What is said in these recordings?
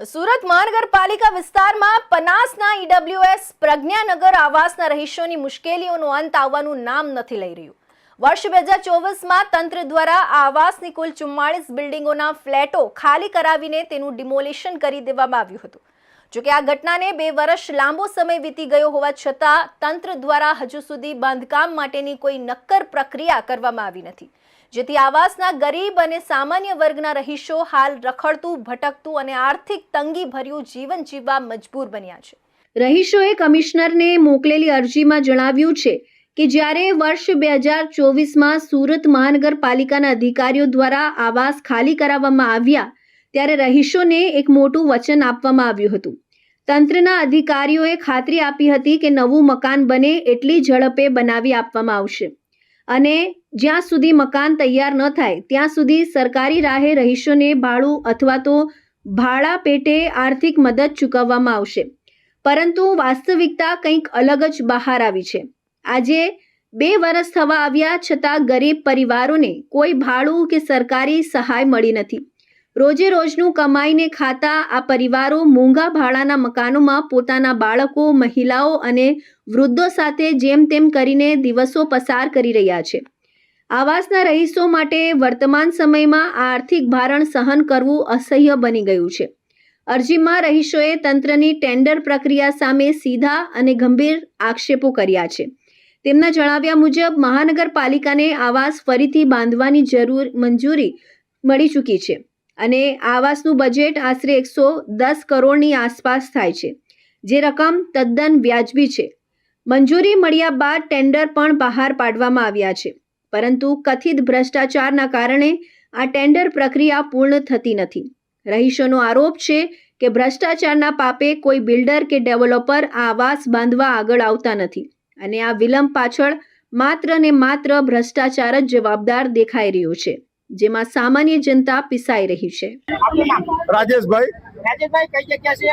સુરત મહાનગરપાલિકા વિસ્તારમાં પનાસના ઈડબ્લ્યુએસ પ્રજ્ઞાનગર આવાસના રહીશોની મુશ્કેલીઓનો અંત આવવાનું નામ નથી લઈ રહ્યું। વર્ષ 2024માં તંત્ર દ્વારા આ આવાસની કુલ 44 બિલ્ડિંગોના ફ્લેટો ખાલી કરાવીને તેનું ડિમોલિશન કરી દેવામાં આવ્યું હતું। જોકે આ ઘટનાને 2 વર્ષ લાંબો સમય વીતી ગયો હોવા છતાં તંત્ર દ્વારા હજુ સુધી બાંધકામ માટેની કોઈ નક્કર પ્રક્રિયા કરવામાં આવી નથી, જેથી આવાસના ગરીબ અને સામાન્ય વર્ગના રહીશો હાલ રખડતું ભટકતું અને આર્થિક તંગી ભર્યું જીવન જીવવા મજબૂર બન્યા છે। રહીશોએ કમિશનરને મોકલેલી અરજીમાં જણાવ્યું છે કે જ્યારે વર્ષ 2024માં સુરત મહાનગરપાલિકાના અધિકારીઓ દ્વારા આવાસ ખાલી કરાવવામાં આવ્યા ત્યારે રહીશોને એક મોટું વચન આપવામાં આવ્યું હતું। તંત્રના અધિકારીઓએ ખાતરી આપી હતી કે નવું મકાન બને એટલી ઝડપે બનાવી આપવામાં આવશે અને જ્યાં સુધી મકાન તૈયાર ન થાય ત્યાં સુધી સરકારી રાહે રહીશોને ભાડું અથવા તો ભાડા પેટે આર્થિક મદદ ચૂકવવામાં આવશે, પરંતુ વાસ્તવિકતા કંઈક અલગ જ બહાર આવી છે। આજે 2 વર્ષ થવા આવ્યા છતાં ગરીબ પરિવારોને કોઈ ભાડું કે સરકારી સહાય મળી નથી। રોજે રોજનું કમાઈને ખાતા આ પરિવારો મોંઘા ભાડાના મકાનોમાં પોતાના બાળકો, મહિલાઓ અને વૃદ્ધો સાથે જેમ તેમ કરીને દિવસો પસાર કરી રહ્યા છે। આવાસના રહીશો માટે વર્તમાન સમયમાં આર્થિક ભારણ સહન કરવું અસહ્ય બની ગયું છે। અરજીમાં રહીશોએ તંત્રની ટેન્ડર પ્રક્રિયા સામે સીધા અને ગંભીર આક્ષેપો કર્યા છે। તેમના જણાવ્યા મુજબ મહાનગરપાલિકાને આવાસ ફરીથી બાંધવાની મંજૂરી મળી ચૂકી છે અને આવાસનું બજેટ આશરે 110 કરોડની આસપાસ થાય છે, જે રકમ તદ્દન વ્યાજબી છે। મંજૂરી મળ્યા બાદ ટેન્ડર પણ બહાર પાડવામાં આવ્યા છે, પરંતુ કથિત ભ્રષ્ટાચારના કારણે આ ટેન્ડર પ્રક્રિયા પૂર્ણ થતી નથી। રહીશોનો આરોપ છે કે ભ્રષ્ટાચારના પાપે કોઈ બિલ્ડર કે ડેવલપર આ આવાસ બાંધવા આગળ આવતા નથી અને આ વિલંબ પાછળ માત્ર ને માત્ર ભ્રષ્ટાચાર જ જવાબદાર દેખાઈ રહ્યો છે, જેમાં સામાન્ય જનતા પીસાઈ રહી છે। રાજેશભાઈ, કઈ જગ્યાથી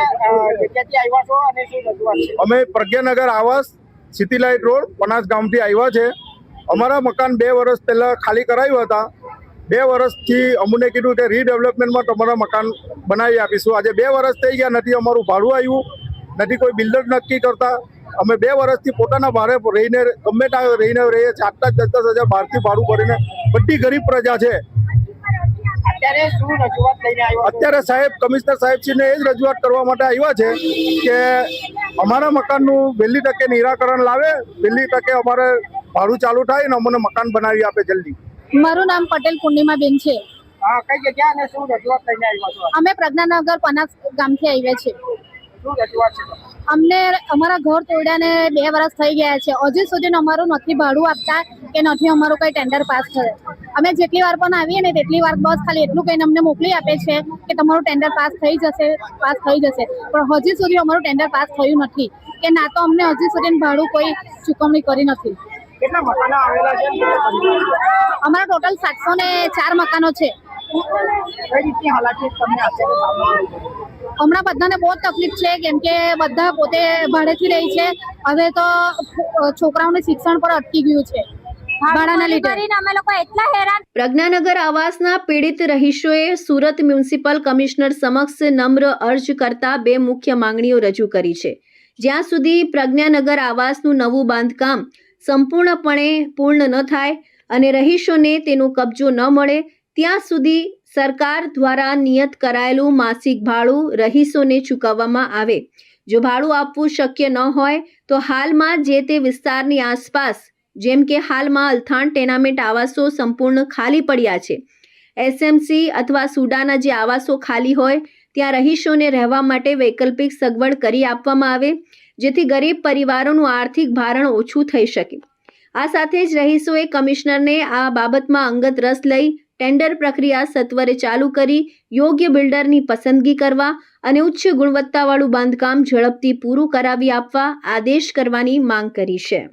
આવ્યા છો અને શું રજૂઆત છે? અમે પ્રજ્ઞાનગર આવાસ સિટી લાઇટ રોડ પનાસ ગામથી આવ્યા છે। અમારા મકાન 2 વર્ષ પહેલા ખાલી કરાવ્યા હતા। 2 વર્ષથી અમને કીધું કે રીડેવલપમેન્ટમાં તમારા મકાન બનાવી આપીશું। આજે 2 વર્ષ થઈ ગયા, નથી અમારું ભાડું આવ્યું, નથી કોઈ બિલ્ડર નક્કી કરતા। અમે 2 વર્ષથી પોતાના ભાડે રહીને ગમે ત્યાં રહીને રહીએ છીએ। 8-10 હજાર બહારથી ભાડું ભરીને બધી ગરીબ પ્રજા છે। અત્યારે શું રજૂઆત લઈને આવ્યા? અત્યારે સાહેબ કમિશનર સાહેબશ્રીને એ જ રજૂઆત કરવા માટે આવ્યા છે કે અમારા મકાનનું વહેલી તકે નિરાકરણ લાવે, વહેલી તકે અમારે ભાડું ચાલુ થાય ને અમને મકાન બનાવી આપે જલ્દી। મારું નામ પટેલ પૂર્ણિમાબેન છે। કઈ જગ્યા અને શું રજૂઆત લઈને આવ્યા છો? અમે પ્રજ્ઞાનગર પનાસ ગામથી આવ્યા છીએ। શું રજૂઆત છે? અમને અમારા ઘર તોડ્યાને 2 વર્ષ થઈ ગયા છે, હજી સુધી અમારું નથી ભાડું આપતા કે નથી અમારું કઈ ટેન્ડર પાસ થયું। અમે જેટલી વાર પણ આવીએ ને તેટલી વાર બસ ખાલી એટલું કહીને અમને મોકલી આપે છે કે તમારું ટેન્ડર પાસ થઈ જશે, પણ હજી સુધી અમારું ટેન્ડર પાસ થયું નથી કે ના તો અમને હજી સુધી ભાડું કોઈ ચૂકવણી કરી નથી। કેટલા મકાનો આવેલા છે? અમારા ટોટલ 704 મકાનો છે। કઈ રીતની હાલાકી તમને અત્યારે સામનો કરવી પડી? હમણાં બધાને બહુ તકલીફ છે, કેમ કે બધા પોતે ભાડેથી રહી છે। હવે તો છોકરાઓને શિક્ષણ પણ અટકી ગયું છે ભાડાના લીધે। અમે લોકો એટલા હેરાન। પ્રજ્ઞાનગર આવાસના પીડિત રહીશોએ સુરત મ્યુનિસિપલ કમિશનર સમક્ષ નમ્ર અરજ કરતા 2 મુખ્ય માંગણીઓ રજૂ કરી છે। જ્યાં સુધી પ્રજ્ઞાનગર આવાસનું નવું બાંધકામ સંપૂર્ણપણે પૂર્ણ ન થાય અને રહીશોને તેનો કબજો ન મળે ત્યાં સુધી સરકાર દ્વારા નિયત કરાયેલું માસિક ભાડું રહીશોને ચૂકવવામાં આવે। જો ભાડું આપવું શક્ય ન હોય તો હાલમાં જે તે વિસ્તારની આસપાસ, જેમ કે હાલમાં અલથાણ ટેનામેન્ટ આવાસો સંપૂર્ણ ખાલી પડ્યા છે, એસએમસી અથવા સુડાના જે આવાસો ખાલી હોય ત્યાં રહીશોને રહેવા માટે વૈકલ્પિક સગવડ કરી આપવામાં આવે, જેથી ગરીબ પરિવારોનું આર્થિક ભારણ ઓછું થઈ શકે। આ સાથે જ રહીશોએ કમિશનરને આ બાબતમાં અંગત રસ લઈ ટેન્ડર પ્રક્રિયા સત્વરે ચાલુ કરી યોગ્ય બિલ્ડરની પસંદગી કરવા અને ઉચ્ચ ગુણવત્તાવાળું બાંધકામ ઝડપથી પૂરું કરાવી આપવા આદેશ કરવાની માંગ કરી છે।